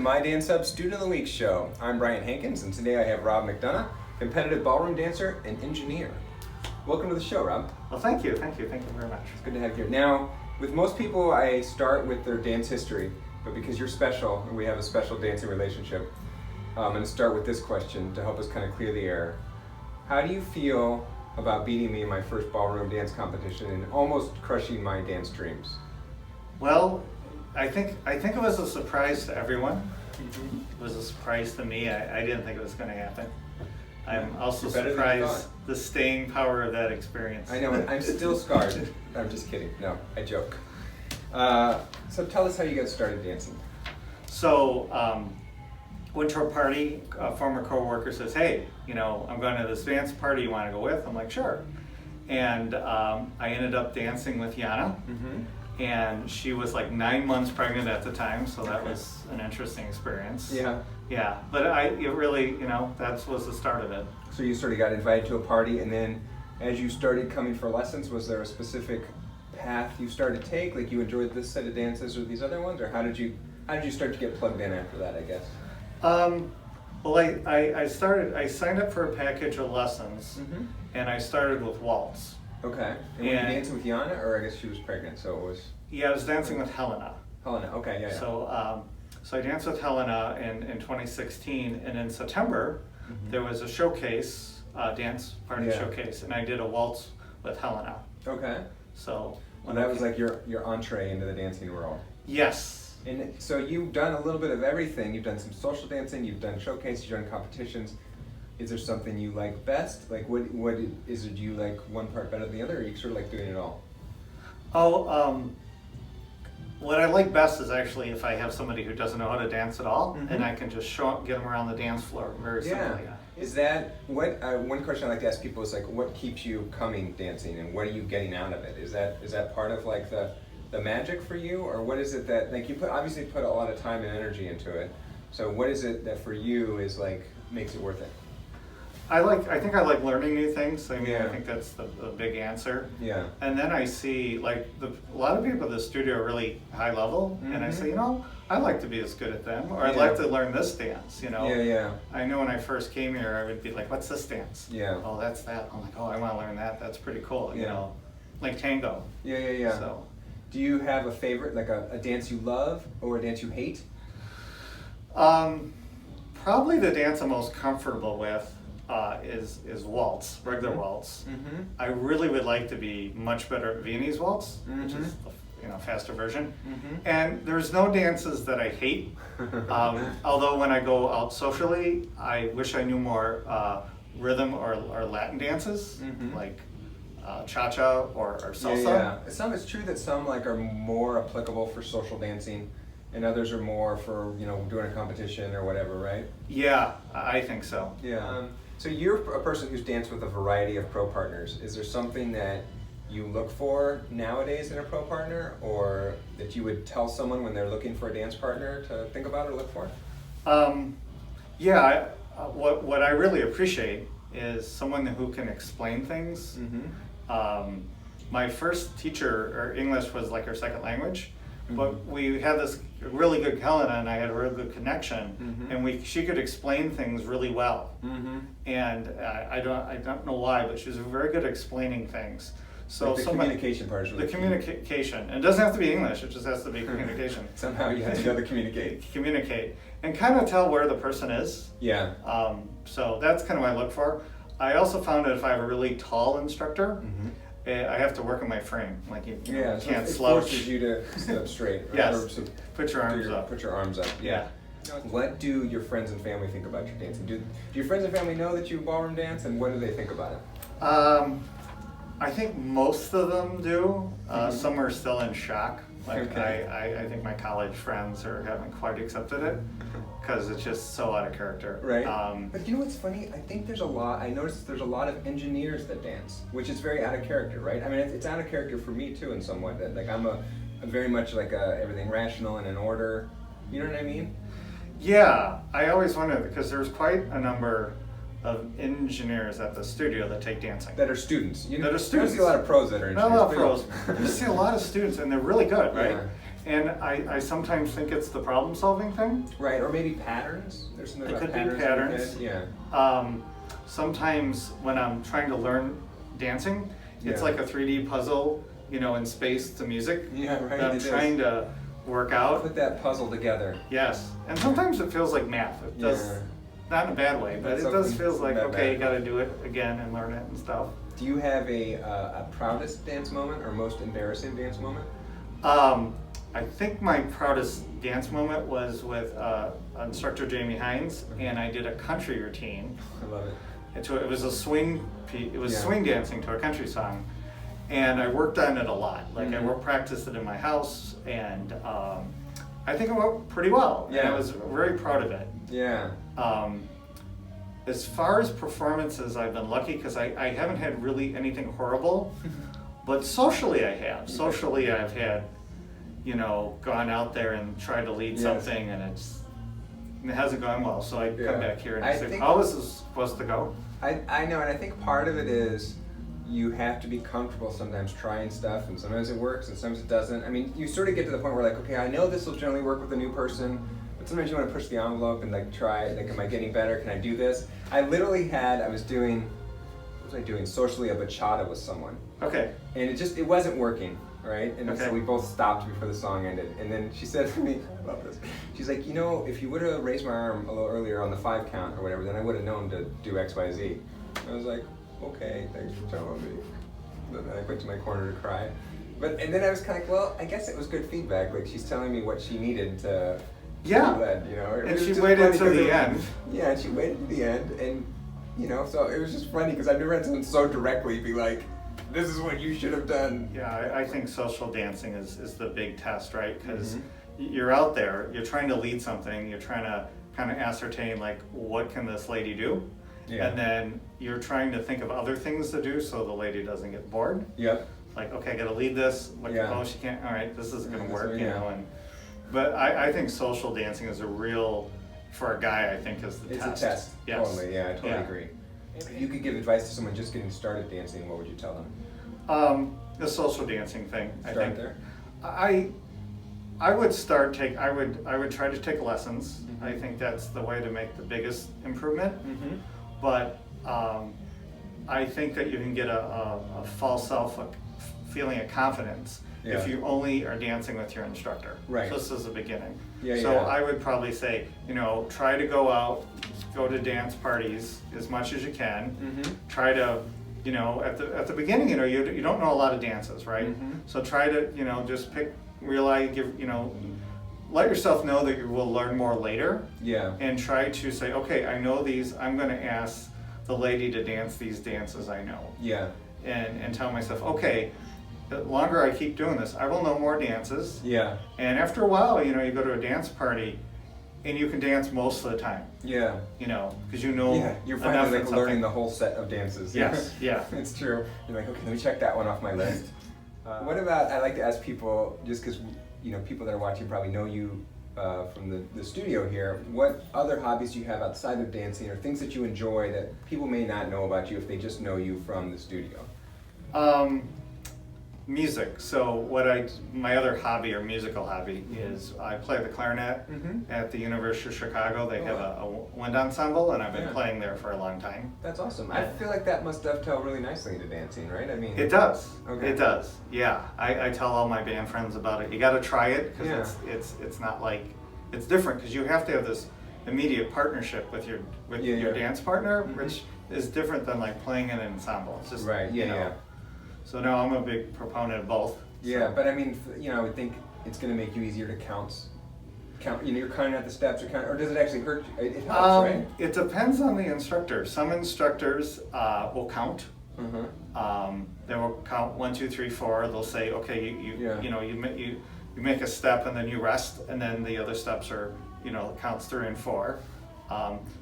My Dance Up Student of the Week show. I'm Brian Hankins, and today I have Rob McDounough, competitive ballroom dancer and engineer. Welcome to the show, Rob. Well, thank you very much. It's good to have you here. Now, with most people, I start with their dance history, but because you're special and we have a special dancing relationship, I'm going to start with this question to help us kind of clear the air. How do you feel about beating me in my first ballroom dance competition and almost crushing my dance dreams? Well, I think it was a surprise to everyone. Mm-hmm. It was a surprise to me. I didn't think it was going to happen. I'm also surprised the staying power of that experience. I know, I'm still scarred. I'm just kidding. No, I joke. So tell us how you got started dancing. So, went to a party. A former coworker says, "Hey, I'm going to this dance party. You want to go with?" I'm like, "Sure." And I ended up dancing with Yana. Mm-hmm. And she was like 9 months pregnant at the time, so that was an interesting experience. Yeah, but it really, that was the start of it. So you sort of got invited to a party, and then as you started coming for lessons, was there a specific path you started to take? Like you enjoyed this set of dances or these other ones, or how did you start to get plugged in after that, I guess? Well, I signed up for a package of lessons, mm-hmm. and I started with waltz. Okay. And were you dancing with Yana, or I guess she was pregnant, so it was... Yeah, I was dancing with Helena. Helena, okay, yeah. So I danced with Helena in 2016, and in September, mm-hmm. there was a showcase, dance party showcase, and I did a waltz with Helena. Okay. So... Well, that was like your entree into the dancing world. Yes. And so you've done a little bit of everything. You've done some social dancing, you've done showcases, you've done competitions. Is there something you like best? Like what is it? Do you like one part better than the other, or you sort of like doing it all? What I like best is actually if I have somebody who doesn't know how to dance at all, mm-hmm. and I can just get them around the dance floor very simply. Is that what one question I like to ask people is like, what keeps you coming dancing, and what are you getting out of it? Is that part of like the magic for you, or what is it that like you obviously put a lot of time and energy into it? So what is it that for you is like makes it worth it? I think I like learning new things. I think that's the big answer. Yeah. And then I see like a lot of people in the studio are really high level, mm-hmm. and I say, I'd like to be as good at them, or I'd like to learn this dance. Yeah. I know when I first came here, I would be like, "What's this dance?" Yeah. Oh, that's that. I'm like, "Oh, I want to learn that. That's pretty cool." Like tango. Yeah. So, do you have a favorite, like a dance you love or a dance you hate? Probably the dance I'm most comfortable with. Is waltz, regular mm-hmm. waltz. Mm-hmm. I really would like to be much better at Viennese waltz, mm-hmm. which is the faster version. Mm-hmm. And there's no dances that I hate. Although when I go out socially, I wish I knew more rhythm or Latin dances, mm-hmm. like cha-cha or salsa. Yeah. It's true that some like are more applicable for social dancing, and others are more for doing a competition or whatever, right? Yeah, I think so. Yeah. So you're a person who's danced with a variety of pro partners. Is there something that you look for nowadays in a pro partner, or that you would tell someone when they're looking for a dance partner to think about or look for? What I really appreciate is someone who can explain things. Mm-hmm. My first teacher, her English was like her second language. Mm-hmm. But we had this really good Helena, and I had a really good connection, mm-hmm. and she could explain things really well. Mm-hmm. And I don't know why, but she was very good at explaining things. So like the communication part is really the communication, and it doesn't have to be English; it just has to be communication. Somehow you have to be able to communicate, and kind of tell where the person is. Yeah. So that's kind of what I look for. I also found that if I have a really tall instructor. Mm-hmm. I have to work on my frame, like you can't slouch. It forces you to sit up straight. Yes, put your arms up. Put your arms up, yeah. What do your friends and family think about your dancing? Do your friends and family know that you ballroom dance, and what do they think about it? I think most of them do. Some are still in shock. Like I think my college friends haven't quite accepted it, because it's just so out of character. Right. But you know what's funny? I noticed there's a lot of engineers that dance, which is very out of character, right? I mean, it's out of character for me too, in some way. That like I'm very much like everything rational and in order. You know what I mean? Yeah, I always wondered, because there's quite a number of engineers at the studio that take dancing. That are students. That are students. You don't see a lot of pros that are engineers. Not a lot of pros. You see a lot of students, and they're really good, right? And I sometimes think it's the problem-solving thing. Right, or maybe patterns. There's something It about could be patterns. patterns. In your head. Yeah. Sometimes when I'm trying to learn dancing, it's Yeah. like a 3D puzzle, in space to music. Yeah, right, That I'm it is. trying to work out. Put that puzzle together. Yes, and sometimes it feels like math. It does, Yeah. not in a bad way, but That's it does something feels like, that okay, you bad. gotta do it again and learn it and stuff. Do you have a proudest dance moment or most embarrassing dance moment? I think my proudest dance moment was with instructor Jamie Hines, and I did a country routine. I love it. It was a swing, Yeah. swing dancing to a country song, and I worked on it a lot. Like Mhm. I practiced it in my house, and I think it went pretty well. And Yeah. I was very proud of it. Yeah. As far as performances, I've been lucky because I haven't had really anything horrible, but socially I have. Socially I've had, gone out there and tried to lead Yes. something, and it hasn't gone well. So I Yeah. come back here and I say, think- how is this supposed to go? I know, and I think part of it is you have to be comfortable sometimes trying stuff, and sometimes it works and sometimes it doesn't. I mean, you sort of get to the point where okay, I know this will generally work with a new person, but sometimes you want to push the envelope and try, am I getting better? Can I do this? I literally I was doing, what was I doing? Socially a bachata with someone. Okay. And it wasn't working, right? And Okay. so we both stopped before the song ended. And then she said to me, I love this. She's like, if you would have raised my arm a little earlier on the 5 count or whatever, then I would have known to do X, Y, Z. I was like, okay, thanks for telling me. Then I went to my corner to cry. And then I was kind of well, I guess it was good feedback. Like she's telling me what she needed to Yeah. be led, It And was she just waited funny till 'cause the it was- end. Yeah, and she waited to the end, and so it was just funny because I've never had someone so directly be like, "This is what you should have done." Yeah, I think social dancing is the big test, right? Because Mhm. you're out there, you're trying to lead something, you're trying to kind of ascertain what can this lady do? Yeah. And then you're trying to think of other things to do so the lady doesn't get bored. Yep. Okay, I gotta lead this, Yeah. oh, she can't, all right, this is gonna Yeah, work, yeah. But I think social dancing is for a guy, I think is the It's test. a test. Yes. Totally. Yeah, I totally Yeah. agree. If you could give advice to someone just getting started dancing, what would you tell them? The social dancing thing, I Start think. there. I would try to take lessons. Mhm. I think that's the way to make the biggest improvement. Mm-hmm. But I think that you can get a false self feeling of confidence Yeah. if you only are dancing with your instructor. Right. So this is the beginning. Yeah, So yeah. I would probably say, try to go out, go to dance parties as much as you can. Mm-hmm. Try to, at the beginning, you don't know a lot of dances, right? Mhm. So try to, just let yourself know that you will learn more later, Yeah. and try to say, okay, I know these, I'm gonna ask the lady to dance these dances I know. Yeah. And tell myself, okay, the longer I keep doing this, I will know more dances. Yeah. And after a while, you go to a dance party and you can dance most of the time, Yeah. because you know Yeah. You're enough finally in something. learning the whole set of dances. Yes, yeah. It's true. You're like, okay, let me check that one off my list. What about, I like to ask people, just because, people that are watching probably know you from the studio here, what other hobbies do you have outside of dancing or things that you enjoy that people may not know about you if they just know you from the studio? Music. So my other hobby or musical hobby is I play the clarinet Mhm. at the University of Chicago. They Oh, have wow. a wind ensemble, and I've been Yeah. playing there for a long time. That's awesome. I feel like that must dovetail really nicely into dancing, right? I mean, It does. Okay. It does. Yeah. I tell all my band friends about it. You got to try it because Yeah. it's not like it's different because you have to have this immediate partnership with your Yeah, yeah. dance partner, Mhm. which is different than playing in an ensemble. It's just Right, yeah, yeah. So no, I'm a big proponent of both. Yeah, So- but I mean, I would think it's going to make you easier to count. You're counting out the steps, or does it actually hurt you? It helps, right? It depends on the instructor. Some instructors will count. Mm-hmm. They will count 1, 2, 3, 4. They'll say, okay, Yeah. you make a step and then you rest, and then the other steps are counts 3 and 4.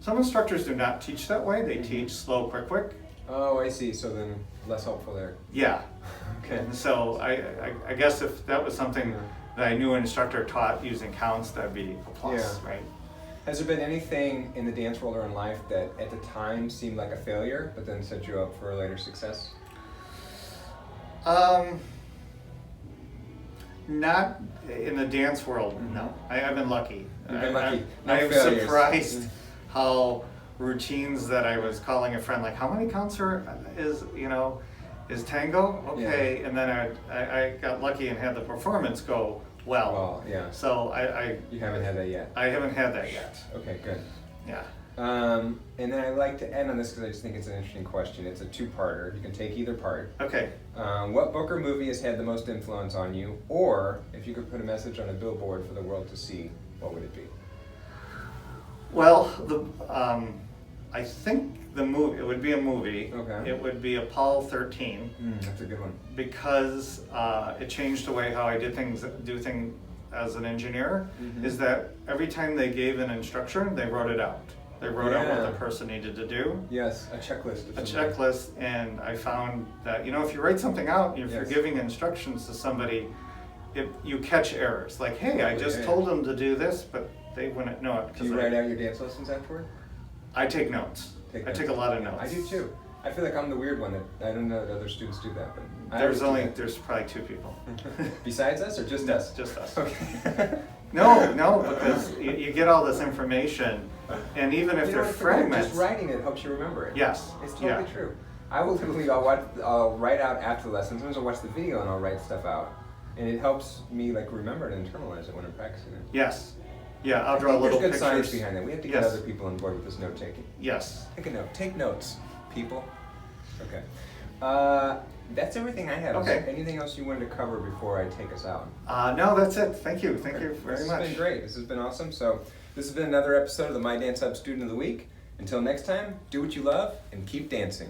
Some instructors do not teach that way. They teach slow, quick, quick. Oh, I see. So then less helpful there. Yeah. Okay. And so I guess if that was something that I knew an instructor taught using counts, that'd be a plus, Yeah. right? Has there been anything in the dance world or in life that at the time seemed like a failure, but then set you up for a later success? Not in the dance world, no. I've been lucky. You've been lucky. No I'm failures. surprised how routines that I was calling a friend, like, how many counts is tango? Okay, and then I got lucky and had the performance go well. Well, yeah. So You haven't had that yet. I haven't had that yet. Okay, good. Yeah. And then I like to end on this because I just think it's an interesting question. It's a two-parter. You can take either part. Okay. What book or movie has had the most influence on you? Or if you could put a message on a billboard for the world to see, what would it be? Well, I think it would be a movie. Okay. It would be Apollo 13. That's a good one. Because it changed the way how I do things as an engineer. Is that every time they gave an instruction, they wrote it out. They wrote out what the person needed to do. Yes, a checklist. A checklist, and I found that, if you write something out, if you're giving instructions to somebody, you catch errors. Like, hey, I just told them to do this, but they wouldn't know it. Do you write out your dance lessons afterward? I take notes. I take a lot of notes. I do too. I feel like I'm the weird one that I don't know that other students do that, but there's probably 2 people. Besides us or just us? Just us. Okay. No, because you get all this information, and even if they're fragments, just writing it helps you remember it. Yes, it's totally true. I will literally I'll write out after the lesson. Sometimes I'll watch the video and I'll write stuff out, and it helps me remember it and internalize it when I'm practicing it. Yes. Yeah, I'll draw little pictures. There's good pictures. science behind that. We have to get other people on board with this note taking. Yes. Take a note. Take notes, people. Okay. That's everything I have. Okay. Is there anything else you wanted to cover before I take us out? No, that's it. Thank you. Thank you very much. This has been great. This has been awesome. So this has been another episode of the My Dance Hub Student of the Week. Until next time, do what you love and keep dancing.